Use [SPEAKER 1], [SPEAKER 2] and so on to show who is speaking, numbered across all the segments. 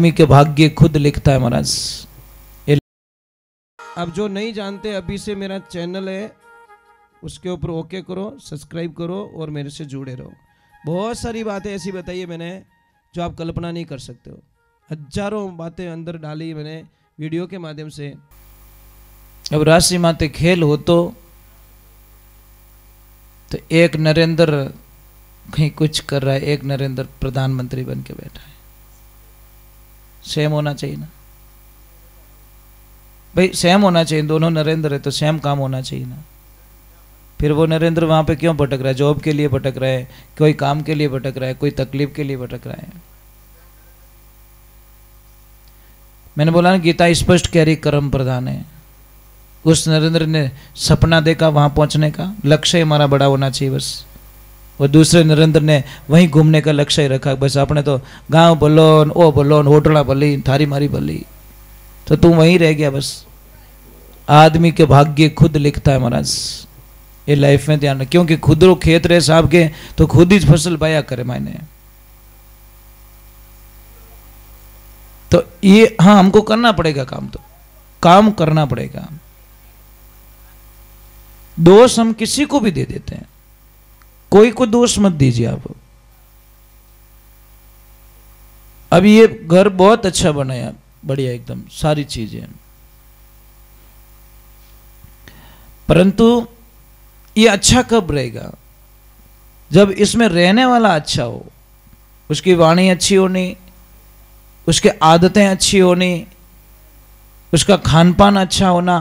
[SPEAKER 1] आदमी के भाग्य खुद लिखता है महाराज। अब जो नहीं जानते, अभी से मेरा चैनल है, उसके ऊपर ओके करो, सब्सक्राइब करो और मेरे से जुड़े रहो। बहुत सारी बातें ऐसी बताई है मैंने जो आप कल्पना नहीं कर सकते हो। हजारों बातें अंदर डाली मैंने वीडियो के माध्यम से। अब राशि माते खेल हो तो एक नरेंद्र कहीं कुछ कर रहा है, एक नरेंद्र प्रधानमंत्री बन के बैठा है। सेम होना चाहिए ना भाई, सेम होना चाहिए। दोनों नरेंद्र है तो सेम काम होना चाहिए ना। फिर वो नरेंद्र वहां पे क्यों भटक रहा है? जॉब के लिए भटक रहा है, कोई काम के लिए भटक रहा है, कोई तकलीफ के लिए भटक रहा है। मैंने बोला ना, गीता स्पष्ट कह रही कर्म प्रधान है। उस नरेंद्र ने सपना देखा वहां पहुंचने का, लक्ष्य हमारा बड़ा होना चाहिए बस। और दूसरे नरेंद्र ने वहीं घूमने का लक्ष्य रखा, बस अपने तो गांव भलोन, ओ भलोन, होटला भली, थारी मारी भली, तो तू वहीं रह गया बस। आदमी के भाग्य खुद लिखता है महाराज, ये लाइफ में ध्यान रख। क्योंकि खुद रो खेत रहे साहब के तो खुद ही फसल पाया करे मायने। तो ये हाँ, हमको करना पड़ेगा काम, तो काम करना पड़ेगा। दोष हम किसी को भी दे देते हैं, कोई को दोष मत दीजिए आप। अब ये घर बहुत अच्छा बनाया, बढ़िया एकदम सारी चीजें, परंतु ये अच्छा कब रहेगा? जब इसमें रहने वाला अच्छा हो, उसकी वाणी अच्छी होनी, उसके आदतें अच्छी होनी, उसका खान पान अच्छा होना,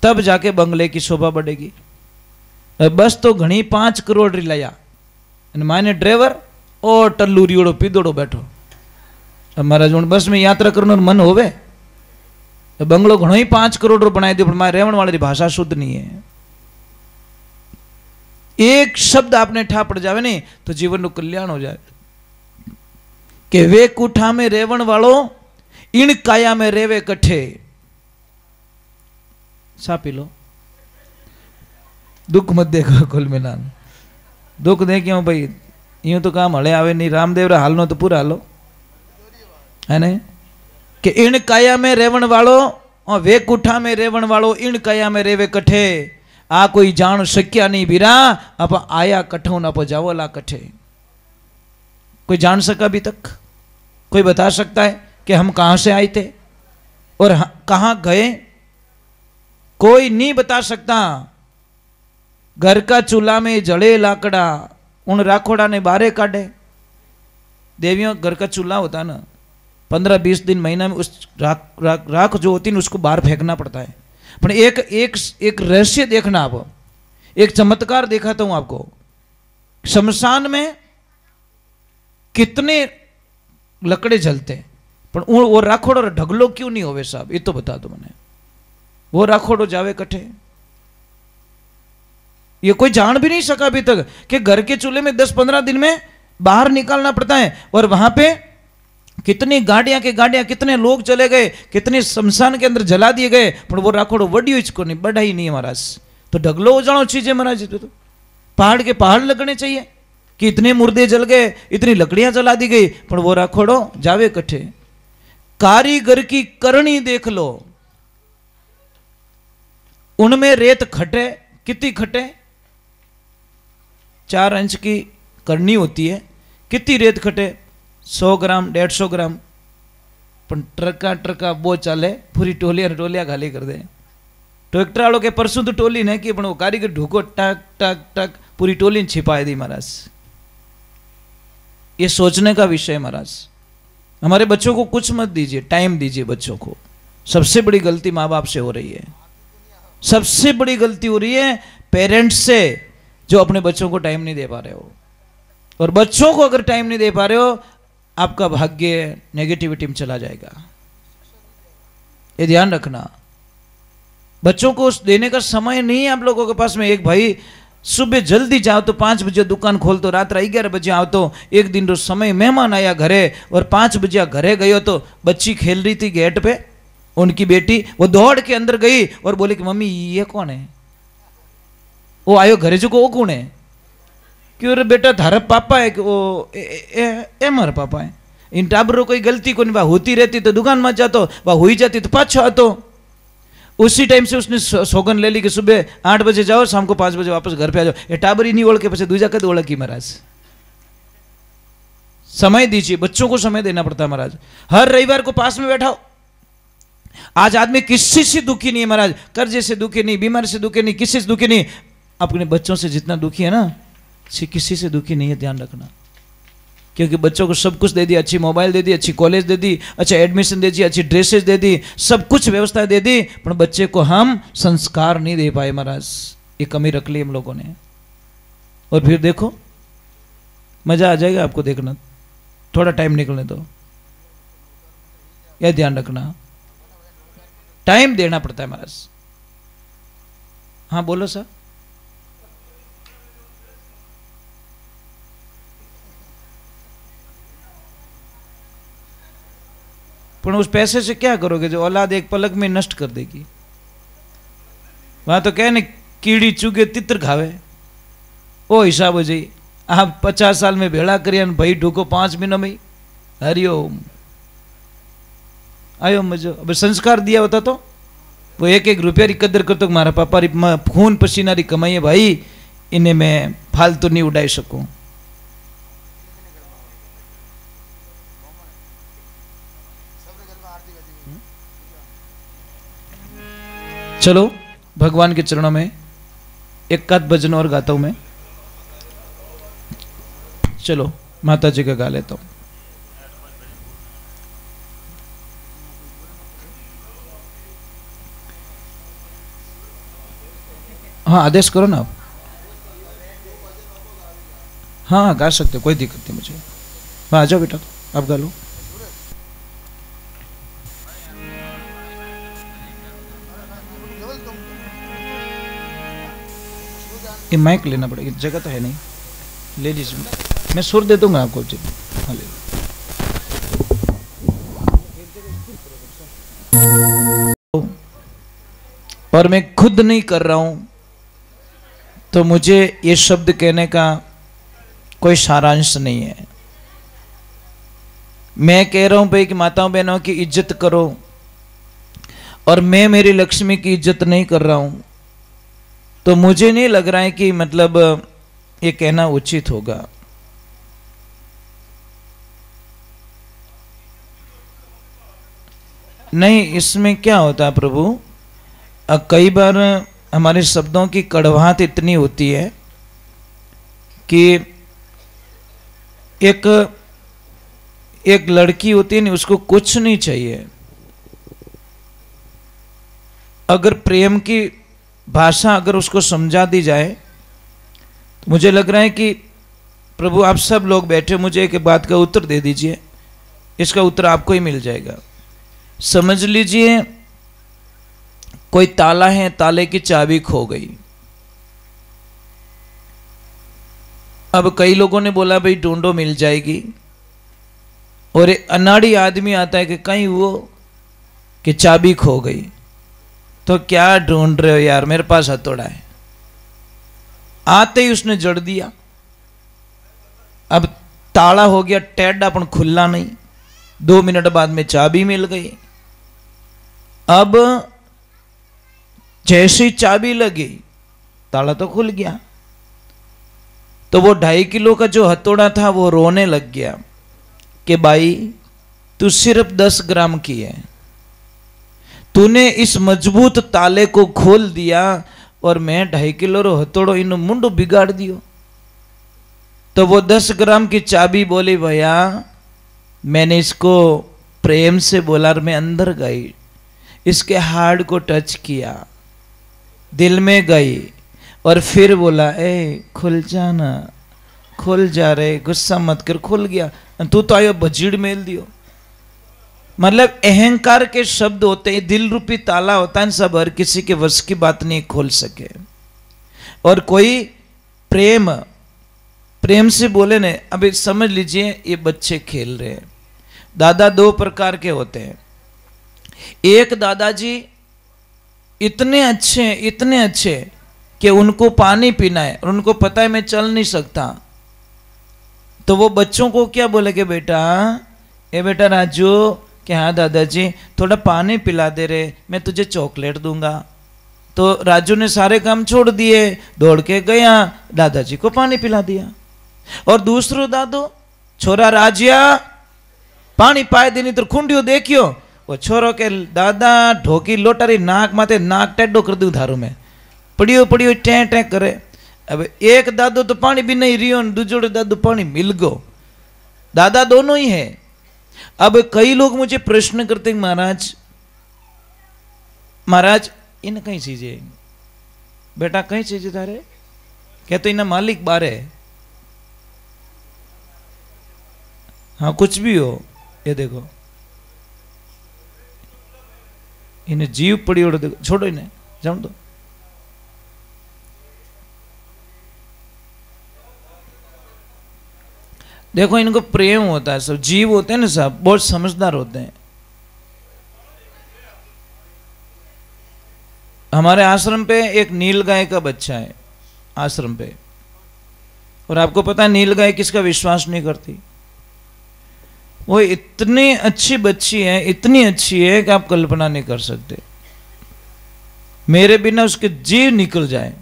[SPEAKER 1] तब जाके बंगले की शोभा बढ़ेगी। बस तो घनी 5 करोड़ रिलाया, माने ड्राइवर और टल्लू रियोड़ो पीदोड़ो बैठो। हमारा जो बस में यात्रा करने मन होवे, बंगलो घणो ही 5 करोड़ रो बनाई दियो, मारे रेवण वाली भाषा शुद्ध नहीं है। एक शब्द आपने ठा पड़ जावे नहीं तो जीवन नु कल्याण हो जाए। कि वे कुठा में रेवण वालो, इन काया में रेवे कठे। सा पी लो, दुख मत देखो कुल मिलान। दुख दे क्यों भाई, यूं तो काम हले आवे नहीं। रामदेव रा हालनो तो पूरा हालो है ने, कि इन काया में रेवण वालो और वे कुठा में रेवण वालो, इन काया में रेवे कठे। आ कोई जान सक्या नहीं बीरा, आप आया कठो ना जाओ ला कठे। कोई जान सका अभी तक? कोई बता सकता है कि हम कहां से आए थे और कहां गए? कोई नहीं बता सकता। घर का चूल्हा में जड़े लाकड़ा, उन राखोड़ा ने बाहर काटे। देवियों, घर का चूल्हा होता ना, 15-20 दिन महीना में उस राख जो होती है उसको बाहर फेंकना पड़ता है। पर एक रहस्य देखना आप, एक चमत्कार दिखाता हूं आपको। शमशान में कितने लकड़े जलते हैं, पर वो राखोड़ो ढगलो क्यों नहीं होवे साहब? ये तो बता दो मैंने। वो राखोड़ो जावे कठे, ये कोई जान भी नहीं सका अभी तक कि घर के चूल्हे में 10-15 दिन में बाहर निकालना पड़ता है। और वहां पे कितनी गाड़ियां के गाड़ियां, कितने लोग चले गए, कितने शमशान के अंदर जला दिए गए, पर वो राखोड़ो वडियो इसको नहीं, बढ़ा ही नहीं महाराज। तो ढगलो हो जानो चीजें महाराज। तो पहाड़ के पहाड़ लगने चाहिए कि इतने मुर्दे जल गए, इतनी लकड़ियां जला दी गई, पर वो राखोड़ो जावे कठे। कारीगर की करनी देख लो, उनमें रेत खटे, कितनी खटे? 4 इंच की करनी होती है, कितनी रेत खटे? 100 ग्राम 150 ग्राम। पर ट्रका वो चाले, पूरी टोलियां खाली कर दे। ट्रैक्टर वालों के परसों तो टोली नहीं की, वो कारीगर ढूको टक टक टक पूरी टोली छिपा दी महाराज। ये सोचने का विषय महाराज। हमारे बच्चों को कुछ मत दीजिए, टाइम दीजिए बच्चों को। सबसे बड़ी गलती माँ बाप से हो रही है, सबसे बड़ी गलती हो रही है पेरेंट्स से, जो अपने बच्चों को टाइम नहीं दे पा रहे हो। और बच्चों को अगर टाइम नहीं दे पा रहे हो, आपका भाग्य नेगेटिविटी में चला जाएगा। ये ध्यान रखना। बच्चों को देने का समय नहीं है आप लोगों के पास में। एक भाई सुबह जल्दी जाओ तो 5 बजे दुकान खोल तो रात 11 बजे आओ। तो एक दिन रो समय मेहमान आया घरे और 5 बजे घरे गयो तो बच्ची खेल रही थी गेट पे, उनकी बेटी, वो दौड़ के अंदर गई और बोली कि मम्मी ये कौन है? वो आयो घरे जो को वो कौन है? क्यों रे बेटा थारा पापा है कि वो ए मारा पापा है। इन टाबरों कोई गलती को नहीं, वह होती रहती तो दुकान में जातो, वह हुई जाती तो पाछो आतो। उसी टाइम से उसने सौगन ले ली कि सुबह 8 बजे जाओ, शाम को 5 बजे वापस घर पे आ जाओ। ये टाबर ही नहीं ओढ़ के पीछे दूजा कद ओढ़ की महाराज। समय दीजिए, बच्चों को समय देना पड़ता है महाराज। हर रविवार को पास में बैठाओ। आज आदमी किसी से दुखी नहीं है महाराज, कर्जे से दुखी नहीं, बीमारी से दुखी नहीं, किसी से दुखी नहीं। अपने बच्चों से जितना दुखी है ना, किसी से दुखी नहीं है, ध्यान रखना। क्योंकि बच्चों को सब कुछ दे दिया, अच्छी मोबाइल दे दी, अच्छी कॉलेज दे दी, अच्छा एडमिशन दे दी, अच्छी ड्रेसेस दे दी, सब कुछ व्यवस्था दे दी, पर बच्चे को हम संस्कार नहीं दे पाए महाराज। ये कमी रख ली हम लोगों ने। और फिर देखो, मजा आ जाएगा आपको देखना, थोड़ा टाइम निकलने दो। यह ध्यान रखना, टाइम देना पड़ता है महाराज। हाँ बोलो सर। पर उस पैसे से क्या करोगे जो औलाद एक पलक में नष्ट कर देगी। वहां तो कहे न कीड़ी चुगे तित्र खावे, वो हिसाब हो जाए। आप 50 साल में भेड़ा करिए भाई ढूको 5 महीनों में। हरिओम आयो मजो। अब संस्कार दिया होता तो वो 1-1 रुपया की कदर करतो। मारा पापा री खून पसीना री कमाई है भाई, इन्हें मैं फालतू नहीं उड़ाई सकूं। चलो भगवान के चरणों में एक आध भजन और गाता हूं मैं। चलो माता जी का गा लेता हूं। हाँ आदेश करो ना आप। हाँ गा सकते हो, कोई दिक्कत नहीं मुझे। हाँ आ जाओ बेटा, आप गा लो। ये माइक लेना पड़ेगा, जगह तो है नहीं, ले लीजिए। मैं सुर दे दूंगा आपको। हाँ ले। और मैं खुद नहीं कर रहा हूं तो मुझे ये शब्द कहने का कोई सारांश नहीं है। मैं कह रहा हूं भाई कि माताओं बहनों की इज्जत करो, और मैं मेरी लक्ष्मी की इज्जत नहीं कर रहा हूं तो मुझे नहीं लग रहा है कि मतलब ये कहना उचित होगा। नहीं, इसमें क्या होता है प्रभु, कई बार हमारे शब्दों की कड़वाहट इतनी होती है कि एक लड़की होती है ना, उसको कुछ नहीं चाहिए। अगर प्रेम की भाषा अगर उसको समझा दी जाए तो मुझे लग रहा है कि प्रभु आप सब लोग बैठे, मुझे एक बात का उत्तर दे दीजिए। इसका उत्तर आपको ही मिल जाएगा। समझ लीजिए कोई ताला है, ताले की चाबी खो गई। अब कई लोगों ने बोला भाई ढूंढो मिल जाएगी, और एक अनाड़ी आदमी आता है कि कहीं वो कि चाबी खो गई। तो क्या ढूंढ रहे हो यार, मेरे पास हथौड़ा है। आते ही उसने जड़ दिया। अब ताला हो गया टेढ़ा, पण खुला नहीं। 2 मिनट बाद में चाबी मिल गई। अब जैसी चाबी लगी ताला तो खुल गया। तो वो 2.5 किलो का जो हथौड़ा था वो रोने लग गया कि भाई तू सिर्फ 10 ग्राम की है, तूने इस मजबूत ताले को खोल दिया और मैं 2.5 किलो रो हथौड़ो इन मुंडो बिगाड़ दियो। तो वो 10 ग्राम की चाबी बोली भैया मैंने इसको प्रेम से बोला और मैं अंदर गई, इसके हार्ड को टच किया, दिल में गई और फिर बोला ए खुल जाना, खुल जा रे, गुस्सा मत कर, खुल गया। तू तो आयो बजीड़ मेल दियो। मतलब अहंकार के शब्द होते हैं, दिल रूपी ताला होता है, सब हर किसी के वश की बात नहीं खोल सके। और कोई प्रेम से बोले ने, अभी समझ लीजिए ये बच्चे खेल रहे हैं। दादा 2 प्रकार के होते हैं। एक दादाजी इतने अच्छे कि उनको पानी पीना है और उनको पता है मैं चल नहीं सकता, तो वो बच्चों को क्या बोले कि बेटा ए बेटा राजू, कि हाँ दादाजी थोड़ा पानी पिला दे रे, मैं तुझे चॉकलेट दूंगा। तो राजू ने सारे काम छोड़ दिए, दौड़ के गया, दादाजी को पानी पिला दिया। और दूसरो दादो, छोरा राजिया पानी पाए देनी तो खुंडियो देखियो, वो छोरो के दादा ढोकी लोटारी नाक माथे नाक टेढ़ो कर दू धारू में, पड़ियो पड़ियो टें टें करे। अब एक दादो तो पानी भी नहीं रियो, दूसरे दादो पानी मिल गो, दादा दोनों ही है। अब कई लोग मुझे प्रश्न करते हैं, महाराज महाराज इन कई चीजें, बेटा कई चीजें तारे क्या तो इन्हें मालिक बारे, हाँ कुछ भी हो, ये देखो इन्हें जीव पड़ी और देखो, छोड़ो इन्हें जान दो। देखो इनको प्रेम होता है, सब जीव होते हैं ना, सब बहुत समझदार होते हैं। हमारे आश्रम पे एक नील गाय का बच्चा है आश्रम पे, और आपको पता है नील गाय किसका विश्वास नहीं करती। वो इतनी अच्छी बच्ची है, इतनी अच्छी है कि आप कल्पना नहीं कर सकते। मेरे बिना उसके जीव निकल जाए,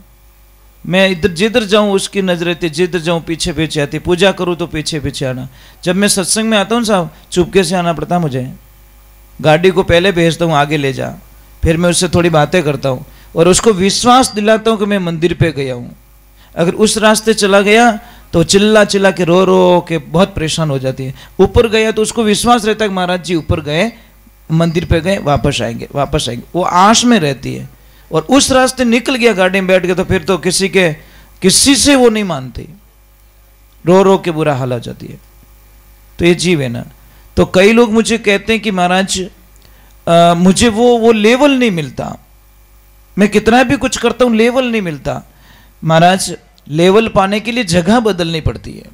[SPEAKER 1] मैं इधर जिधर जाऊं उसकी नजर रहती, जिधर जाऊं पीछे पीछे आती, पूजा करूं तो पीछे पीछे आना। जब मैं सत्संग में आता हूं साहब, चुपके से आना पड़ता मुझे, गाड़ी को पहले भेजता हूं आगे ले जा, फिर मैं उससे थोड़ी बातें करता हूं और उसको विश्वास दिलाता हूं कि मैं मंदिर पे गया हूं। अगर उस रास्ते चला गया तो चिल्ला चिल्ला के रो रो के बहुत परेशान हो जाती है। ऊपर गया तो उसको विश्वास रहता है कि महाराज जी ऊपर गए, मंदिर पे गए, वापस आएंगे वापस आएंगे, वो आश में रहती है। और उस रास्ते निकल गया गाड़ी में बैठ के तो फिर तो किसी से वो नहीं मानती, रो रो के बुरा हाल हो जाती है। तो ये जीव है ना। तो कई लोग मुझे कहते हैं कि महाराज मुझे वो लेवल नहीं मिलता, मैं कितना भी कुछ करता हूं लेवल नहीं मिलता। महाराज लेवल पाने के लिए जगह बदलनी पड़ती है,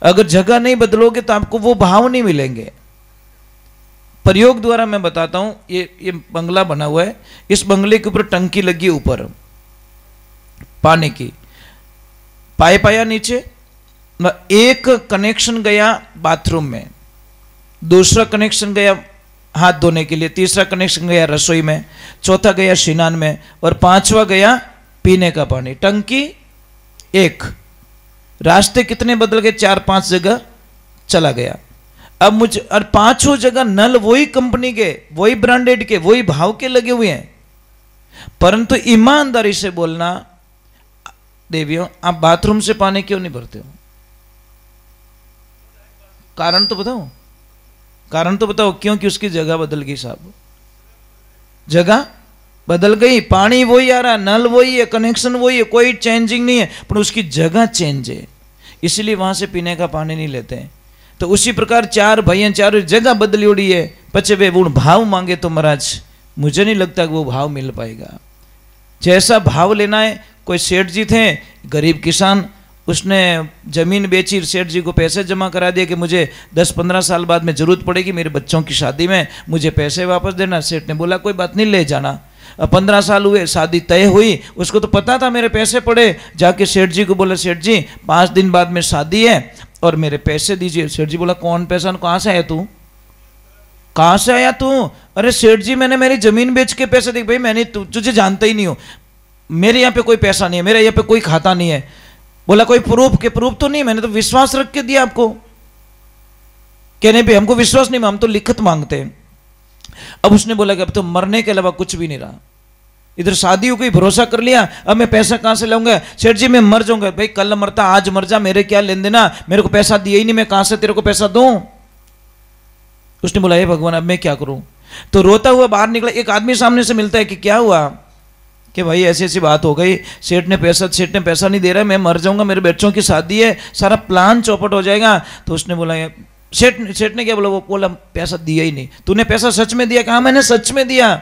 [SPEAKER 1] अगर जगह नहीं बदलोगे तो आपको वो भाव नहीं मिलेंगे। प्रयोग द्वारा मैं बताता हूं, ये बंगला बना हुआ है, इस बंगले के ऊपर टंकी लगी ऊपर पानी की, पाइप आया नीचे, एक कनेक्शन गया बाथरूम में, दूसरा कनेक्शन गया हाथ धोने के लिए, तीसरा कनेक्शन गया रसोई में, चौथा गया स्नान में, और पांचवा गया पीने का पानी। टंकी एक, रास्ते कितने बदल गए, 4-5 जगह चला गया। अब मुझे और पांचों जगह नल वही कंपनी के, वही ब्रांडेड के, वही भाव के लगे हुए हैं, परंतु ईमानदारी से बोलना देवियों, आप बाथरूम से पानी क्यों नहीं भरते हो? कारण तो बताओ, कारण तो बताओ। क्योंकि उसकी जगह बदल गई साहब, जगह बदल गई, पानी वही आ रहा, नल वही है, कनेक्शन वही है, कोई चेंजिंग नहीं है, पर उसकी जगह चेंज है, इसलिए वहां से पीने का पानी नहीं लेते हैं। तो उसी प्रकार चार भाइयां चारों जगह बदली उड़ी है, पचे वे वो भाव मांगे तो महाराज मुझे नहीं लगता कि वो भाव मिल पाएगा। जैसा भाव लेना है, कोई सेठ जी थे गरीब किसान, उसने जमीन बेची, सेठ जी को पैसे जमा करा दिए कि मुझे 10-15 साल बाद में जरूरत पड़ेगी मेरे बच्चों की शादी में, मुझे पैसे वापस देना। सेठ ने बोला कोई बात नहीं, ले जाना। अब 15 साल हुए, शादी तय हुई, उसको तो पता था मेरे पैसे पड़े, जाके सेठ जी को बोला सेठ जी 5 दिन बाद में शादी है और मेरे पैसे दीजिए। सेठ जी बोला कौन पैसा, कहाँ से आया तू, कहाँ से आया तू? अरे सेठ जी मैंने मेरी जमीन बेच के पैसे दिए। भाई मैंने तुझे जानता ही नहीं हो, मेरे यहाँ पे कोई पैसा नहीं है, मेरे यहाँ पे कोई खाता नहीं है। बोला कोई प्रूफ के? प्रूफ तो नहीं, मैंने तो विश्वास रख के दिया आपको। कहने पे हमको विश्वास नहीं, हम तो लिखत मांगते हैं। अब उसने बोला कि अब तो मरने के अलावा कुछ भी नहीं रहा, इधर शादी हो गई, भरोसा कर लिया, अब मैं पैसा कहां से लाऊंगा? सेठ जी मैं मर जाऊंगा। भाई कल मरता आज मर जा, मेरे क्या लेन देना, मेरे को पैसा दिया ही नहीं, मैं कहां से तेरे को पैसा दूं? उसने बोला हे भगवान अब मैं क्या करूं? तो रोता हुआ बाहर निकला। एक आदमी सामने से मिलता है कि क्या हुआ, कि भाई ऐसी ऐसी बात हो गई, सेठ ने पैसा नहीं दे रहा है, मैं मर जाऊंगा, मेरे बच्चों की शादी है, सारा प्लान चौपट हो जाएगा। तो उसने बोला सेठ ने क्या बोला? वो बोला पैसा दिया ही नहीं। तूने पैसा सच में दिया? कहा मैंने सच में दिया।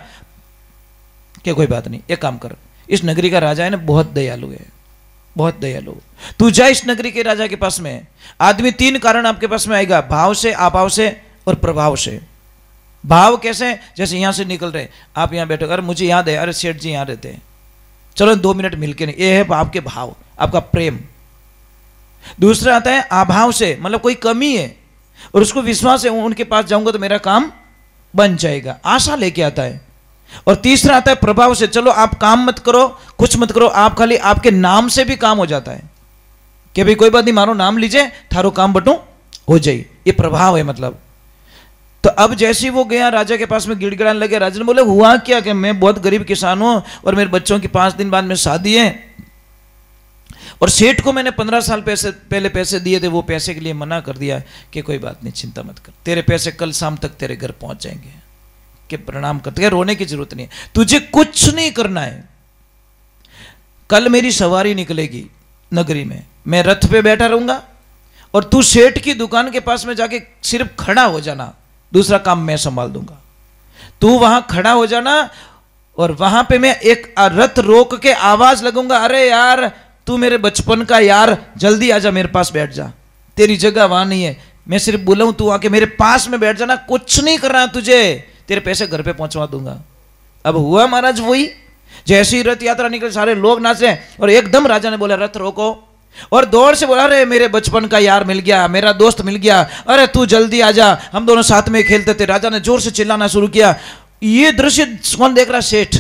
[SPEAKER 1] क्या कोई बात नहीं, एक काम कर, इस नगरी का राजा है ना बहुत दयालु है, बहुत दयालु, तू जा इस नगरी के राजा के पास में। आदमी 3 कारण आपके पास में आएगा, भाव से, अभाव से और प्रभाव से। भाव कैसे? जैसे यहां से निकल रहे, आप यहां बैठे, अरे मुझे याद है, अरे सेठ जी यहां रहते हैं, चलो 2 मिनट मिलके नहीं, ये है आपके भाव, आपका प्रेम। दूसरा आता है अभाव से, मतलब कोई कमी है, और उसको विश्वास है उनके पास जाऊंगा तो मेरा काम बन जाएगा, आशा लेके आता है। और तीसरा आता है प्रभाव से, चलो आप काम मत करो, कुछ मत करो, आप खाली आपके नाम से भी काम हो जाता है कि भाई कोई बात नहीं, मारो नाम लीजिए, थारो काम बटू हो जाए, ये प्रभाव है मतलब। तो अब जैसे ही वो गया राजा के पास में गिड़गिड़ाने लगे, राजा ने बोले हुआ क्या कि मैं बहुत गरीब किसान हूं और मेरे बच्चों की 5 दिन बाद में शादी है और सेठ को मैंने 15 साल पहले पैसे दिए थे, वो पैसे के लिए मना कर दिया कि कोई बात नहीं, चिंता मत कर, तेरे पैसे कल शाम तक तेरे घर पहुंच जाएंगे, कि प्रणाम करते, रोने की जरूरत नहीं है, तुझे कुछ नहीं करना है। कल मेरी सवारी निकलेगी नगरी में, मैं रथ पे बैठा रहूंगा और तू सेठ की दुकान के पास में जाके सिर्फ खड़ा हो जाना, दूसरा काम मैं संभाल दूंगा। तू वहां खड़ा हो जाना और वहां पे मैं एक रथ रोक के आवाज लगूंगा, अरे यार तू मेरे बचपन का यार, जल्दी आजा, मेरे पास बैठ जा, तेरी जगह वहां नहीं है, मैं सिर्फ बुलाऊं, तू आके मेरे पास में बैठ जाना, कुछ नहीं करना तुझे, तेरे पैसे घर पे पहुंचवा दूंगा। अब हुआ महाराज वही, जैसे ही रथ यात्रा निकल सारे लोग नाचे और एकदम राजा ने बोला रथ रोको, और दौड़ से बोला अरे मेरे बचपन का यार मिल गया, मेरा दोस्त मिल गया, अरे तू जल्दी आजा, हम दोनों साथ में खेलते थे। राजा ने जोर से चिल्लाना शुरू किया। ये दृश्य कौन देख रहा? सेठ।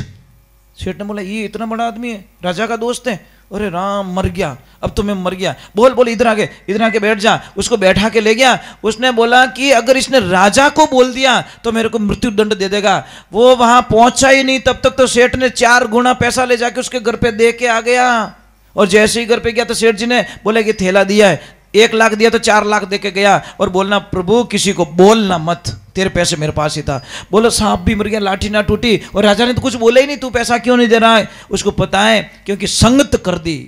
[SPEAKER 1] सेठ ने बोला ये इतना बड़ा आदमी है, राजा का दोस्त है, अरे राम मर गया, अब तो मैं मर गया, बोल बोल इधर आके बैठ जा। उसको बैठा के ले गया। उसने बोला कि अगर इसने राजा को बोल दिया तो मेरे को मृत्यु दंड दे देगा। वो वहां पहुंचा ही नहीं, तब तक तो सेठ ने 4 गुना पैसा ले जाके उसके घर पे दे के आ गया। और जैसे ही घर पे गया तो सेठ जी ने बोला कि थैला दिया है, 1 लाख दिया तो 4 लाख दे के गया और बोलना प्रभु किसी को बोलना मत, तेरे पैसे मेरे पास ही था। बोलो सांप भी मर गया, लाठी ना टूटी। और राजा ने तो कुछ बोला ही नहीं, तू पैसा क्यों नहीं दे रहा है? उसको पता है क्योंकि संगत कर दी,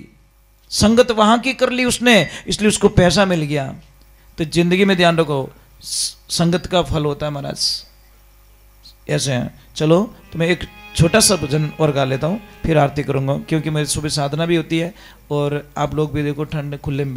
[SPEAKER 1] संगत वहां की कर ली उसने, इसलिए उसको पैसा मिल गया। तो जिंदगी में ध्यान रखो, संगत का फल होता है महाराज, ऐसे हैं। चलो तो मैं एक छोटा सा भजन और गा लेता हूँ, फिर आरती करूँगा, क्योंकि मेरी सुबह साधना भी होती है और आप लोग भी देखो ठंड खुले में